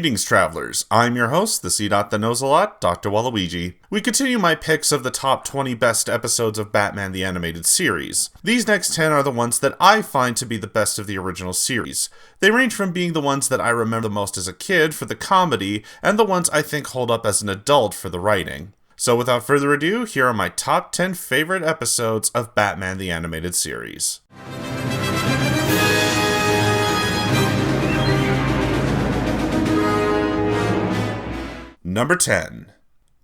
Greetings, travelers. I'm your host, the C-Dot that knows a lot, Dr. Waluigi. We continue my picks of the top 20 best episodes of Batman the Animated Series. These next 10 are the ones that I find to be the best of the original series. They range from being the ones that I remember the most as a kid for the comedy, and the ones I think hold up as an adult for the writing. So without further ado, here are my top 10 favorite episodes of Batman the Animated Series. Number 10.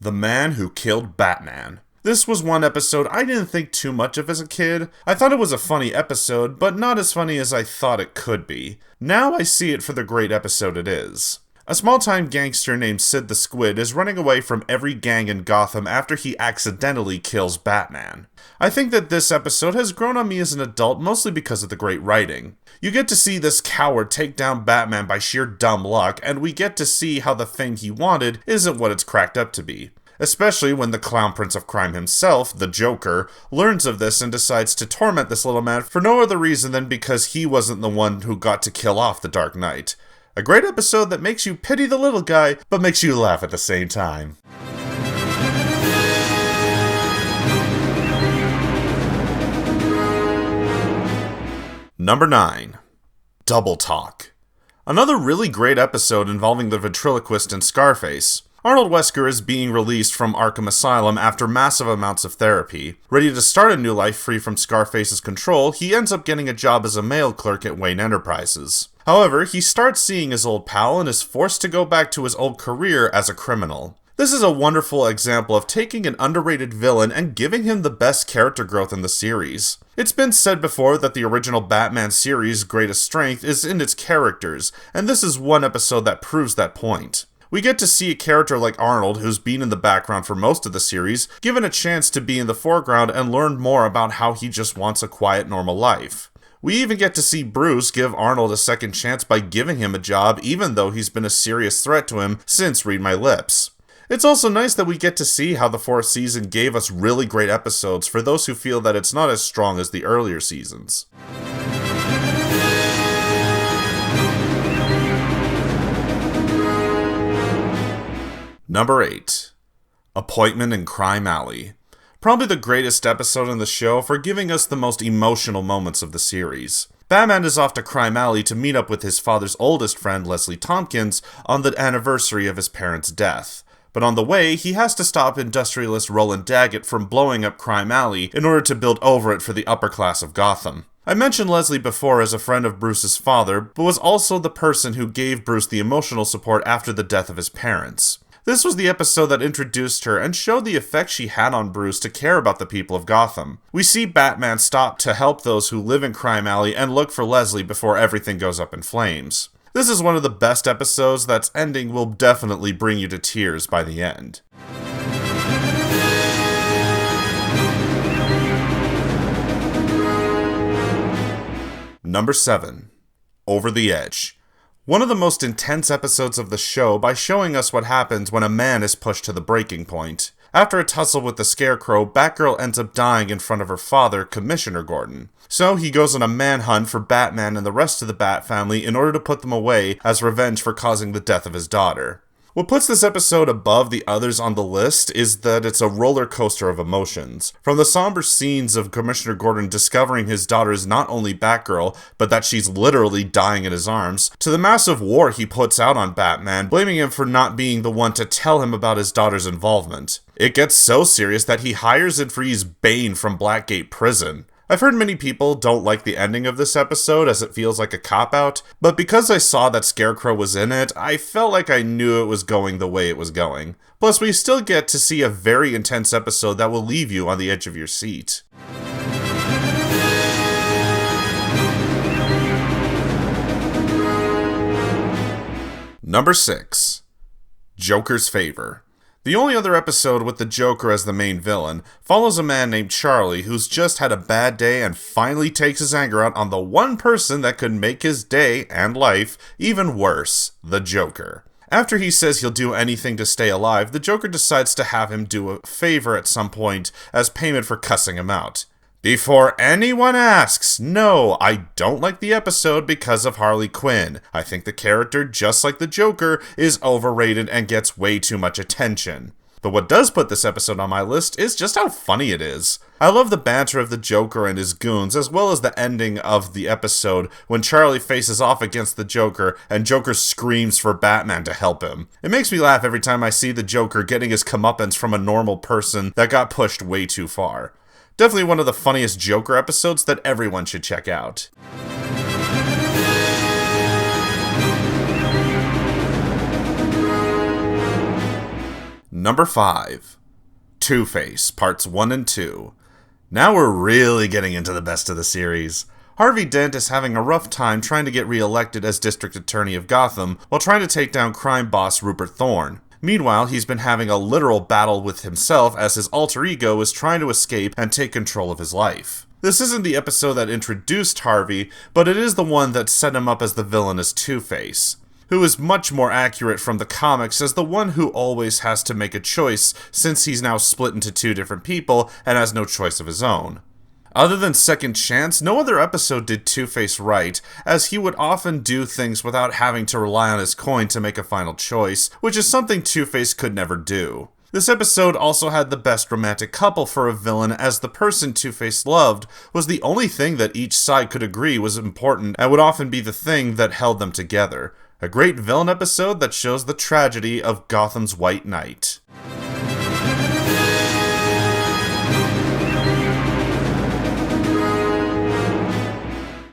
The Man Who Killed Batman. This was one episode I didn't think too much of as a kid. I thought it was a funny episode, but not as funny as I thought it could be. Now I see it for the great episode it is. A small-time gangster named Sid the Squid is running away from every gang in Gotham after he accidentally kills Batman. I think that this episode has grown on me as an adult mostly because of the great writing. You get to see this coward take down Batman by sheer dumb luck, and we get to see how the thing he wanted isn't what it's cracked up to be. Especially when the Clown Prince of Crime himself, the Joker, learns of this and decides to torment this little man for no other reason than because he wasn't the one who got to kill off the Dark Knight. A great episode that makes you pity the little guy, but makes you laugh at the same time. Number 9. Double Talk. Another really great episode involving the ventriloquist and Scarface. Arnold Wesker is being released from Arkham Asylum after massive amounts of therapy. Ready to start a new life free from Scarface's control, he ends up getting a job as a mail clerk at Wayne Enterprises. However, he starts seeing his old pal and is forced to go back to his old career as a criminal. This is a wonderful example of taking an underrated villain and giving him the best character growth in the series. It's been said before that the original Batman series' greatest strength is in its characters, and this is one episode that proves that point. We get to see a character like Arnold, who's been in the background for most of the series, given a chance to be in the foreground and learn more about how he just wants a quiet, normal life. We even get to see Bruce give Arnold a second chance by giving him a job, even though he's been a serious threat to him since Read My Lips. It's also nice that we get to see how the fourth season gave us really great episodes for those who feel that it's not as strong as the earlier seasons. Number 8. Appointment in Crime Alley. Probably the greatest episode in the show for giving us the most emotional moments of the series. Batman is off to Crime Alley to meet up with his father's oldest friend, Leslie Tompkins, on the anniversary of his parents' death. But on the way, he has to stop industrialist Roland Daggett from blowing up Crime Alley in order to build over it for the upper class of Gotham. I mentioned Leslie before as a friend of Bruce's father, but was also the person who gave Bruce the emotional support after the death of his parents. This was the episode that introduced her and showed the effect she had on Bruce to care about the people of Gotham. We see Batman stop to help those who live in Crime Alley and look for Leslie before everything goes up in flames. This is one of the best episodes that's ending will definitely bring you to tears by the end. Number 7. Over the Edge. One of the most intense episodes of the show by showing us what happens when a man is pushed to the breaking point. After a tussle with the Scarecrow, Batgirl ends up dying in front of her father, Commissioner Gordon. So he goes on a manhunt for Batman and the rest of the Bat family in order to put them away as revenge for causing the death of his daughter. What puts this episode above the others on the list is that it's a roller coaster of emotions. From the somber scenes of Commissioner Gordon discovering his daughter is not only Batgirl, but that she's literally dying in his arms, to the massive war he puts out on Batman, blaming him for not being the one to tell him about his daughter's involvement. It gets so serious that he hires and frees Bane from Blackgate Prison. I've heard many people don't like the ending of this episode as it feels like a cop-out, but because I saw that Scarecrow was in it, I felt like I knew it was going the way it was going. Plus, we still get to see a very intense episode that will leave you on the edge of your seat. Number 6. Joker's Favor. The only other episode with the Joker as the main villain follows a man named Charlie who's just had a bad day and finally takes his anger out on the one person that could make his day and life even worse, the Joker. After he says he'll do anything to stay alive, the Joker decides to have him do a favor at some point as payment for cussing him out. Before anyone asks, no, I don't like the episode because of Harley Quinn. I think the character, just like the Joker, is overrated and gets way too much attention. But what does put this episode on my list is just how funny it is. I love the banter of the Joker and his goons, as well as the ending of the episode when Charlie faces off against the Joker and Joker screams for Batman to help him. It makes me laugh every time I see the Joker getting his comeuppance from a normal person that got pushed way too far. Definitely one of the funniest Joker episodes that everyone should check out. Number 5. Two-Face, Parts 1 and 2. Now we're really getting into the best of the series. Harvey Dent is having a rough time trying to get re-elected as District Attorney of Gotham while trying to take down crime boss Rupert Thorne. Meanwhile, he's been having a literal battle with himself as his alter ego is trying to escape and take control of his life. This isn't the episode that introduced Harvey, but it is the one that set him up as the villainous Two-Face, who is much more accurate from the comics as the one who always has to make a choice since he's now split into two different people and has no choice of his own. Other than Second Chance, no other episode did Two-Face right, as he would often do things without having to rely on his coin to make a final choice, which is something Two-Face could never do. This episode also had the best romantic couple for a villain, as the person Two-Face loved was the only thing that each side could agree was important and would often be the thing that held them together. A great villain episode that shows the tragedy of Gotham's White Knight.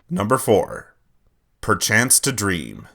Number 4. Perchance to Dream.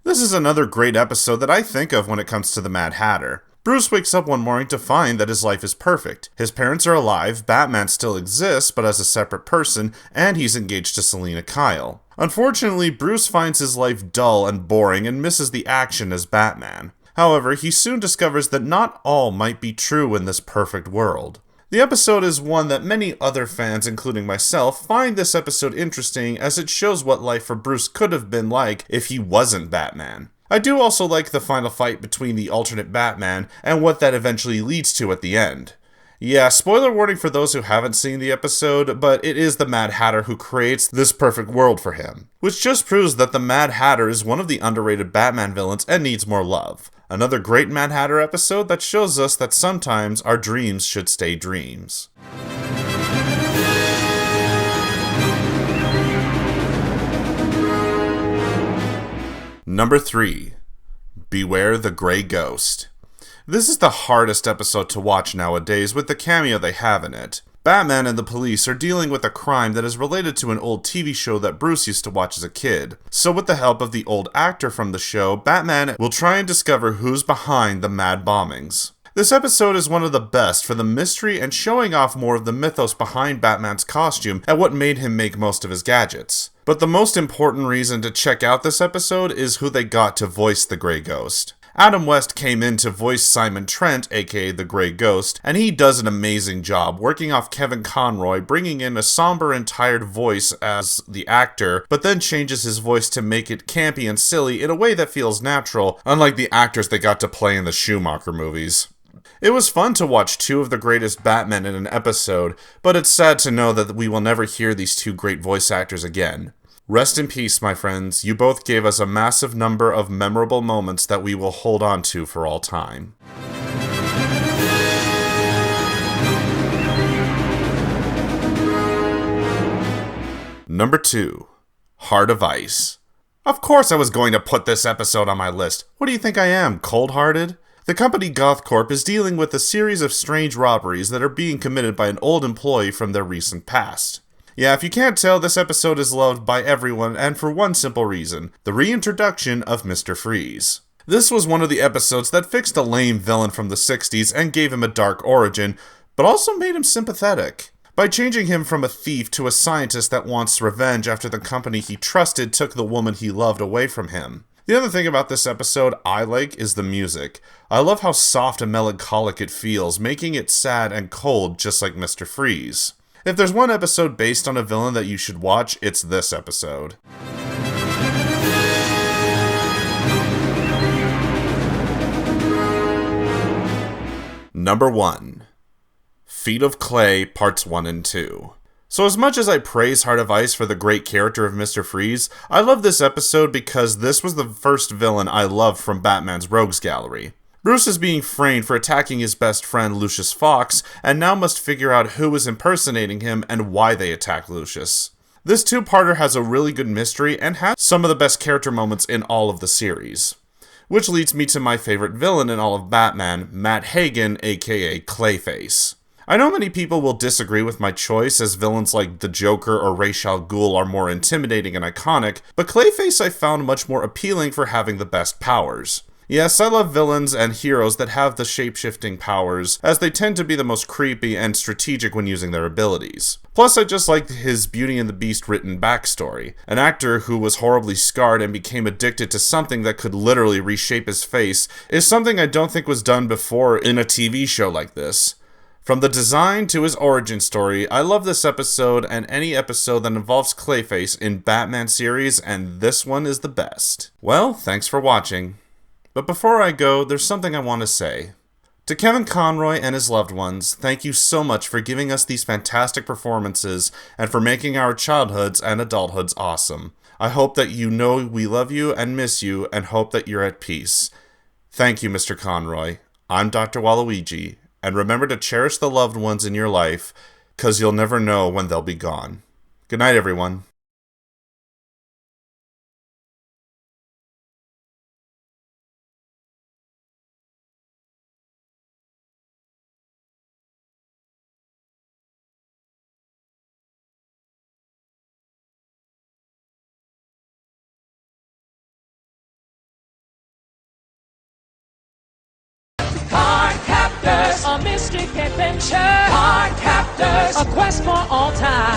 This is another great episode that I think of when it comes to the Mad Hatter. Bruce wakes up one morning to find that his life is perfect. His parents are alive, Batman still exists, but as a separate person, and he's engaged to Selina Kyle. Unfortunately, Bruce finds his life dull and boring and misses the action as Batman. However, he soon discovers that not all might be true in this perfect world. The episode is one that many other fans, including myself, find this episode interesting as it shows what life for Bruce could have been like if he wasn't Batman. I do also like the final fight between the alternate Batman and what that eventually leads to at the end. Yeah, spoiler warning for those who haven't seen the episode, but it is the Mad Hatter who creates this perfect world for him, which just proves that the Mad Hatter is one of the underrated Batman villains and needs more love. Another great Mad Hatter episode that shows us that sometimes our dreams should stay dreams. Number 3. Beware the Grey Ghost. This is the hardest episode to watch nowadays with the cameo they have in it. Batman and the police are dealing with a crime that is related to an old TV show that Bruce used to watch as a kid. So with the help of the old actor from the show, Batman will try and discover who's behind the mad bombings. This episode is one of the best for the mystery and showing off more of the mythos behind Batman's costume and what made him make most of his gadgets. But the most important reason to check out this episode is who they got to voice the Grey Ghost. Adam West came in to voice Simon Trent, aka the Grey Ghost, and he does an amazing job, working off Kevin Conroy, bringing in a somber and tired voice as the actor, but then changes his voice to make it campy and silly in a way that feels natural, unlike the actors they got to play in the Schumacher movies. It was fun to watch two of the greatest Batmen in an episode, but it's sad to know that we will never hear these two great voice actors again. Rest in peace, my friends. You both gave us a massive number of memorable moments that we will hold on to for all time. Number 2. Heart of Ice. Of course I was going to put this episode on my list. What do you think I am, cold-hearted? The company GothCorp is dealing with a series of strange robberies that are being committed by an old employee from their recent past. Yeah, if you can't tell, this episode is loved by everyone, and for one simple reason: the reintroduction of Mr. Freeze. This was one of the episodes that fixed a lame villain from the 60s and gave him a dark origin, but also made him sympathetic. By changing him from a thief to a scientist that wants revenge after the company he trusted took the woman he loved away from him. The other thing about this episode I like is the music. I love how soft and melancholic it feels, making it sad and cold just like Mr. Freeze. If there's one episode based on a villain that you should watch, it's this episode. Number 1. Feet of Clay, Parts 1 and 2. So as much as I praise Heart of Ice for the great character of Mr. Freeze, I love this episode because this was the first villain I loved from Batman's Rogues Gallery. Bruce is being framed for attacking his best friend Lucius Fox, and now must figure out who is impersonating him and why they attack Lucius. This two-parter has a really good mystery and has some of the best character moments in all of the series. Which leads me to my favorite villain in all of Batman, Matt Hagen, aka Clayface. I know many people will disagree with my choice, as villains like the Joker or Ra's al Ghul are more intimidating and iconic, but Clayface I found much more appealing for having the best powers. Yes, I love villains and heroes that have the shape-shifting powers, as they tend to be the most creepy and strategic when using their abilities. Plus, I just liked his Beauty and the Beast written backstory. An actor who was horribly scarred and became addicted to something that could literally reshape his face is something I don't think was done before in a TV show like this. From the design to his origin story, I love this episode and any episode that involves Clayface in Batman series, and this one is the best. Well, thanks for watching. But before I go, there's something I want to say. To Kevin Conroy and his loved ones, thank you so much for giving us these fantastic performances and for making our childhoods and adulthoods awesome. I hope that you know we love you and miss you and hope that you're at peace. Thank you, Mr. Conroy. I'm Dr. Waluigi, and remember to cherish the loved ones in your life, 'cause you'll never know when they'll be gone. Good night, everyone. A mystic adventure. Card captors. A quest for all time.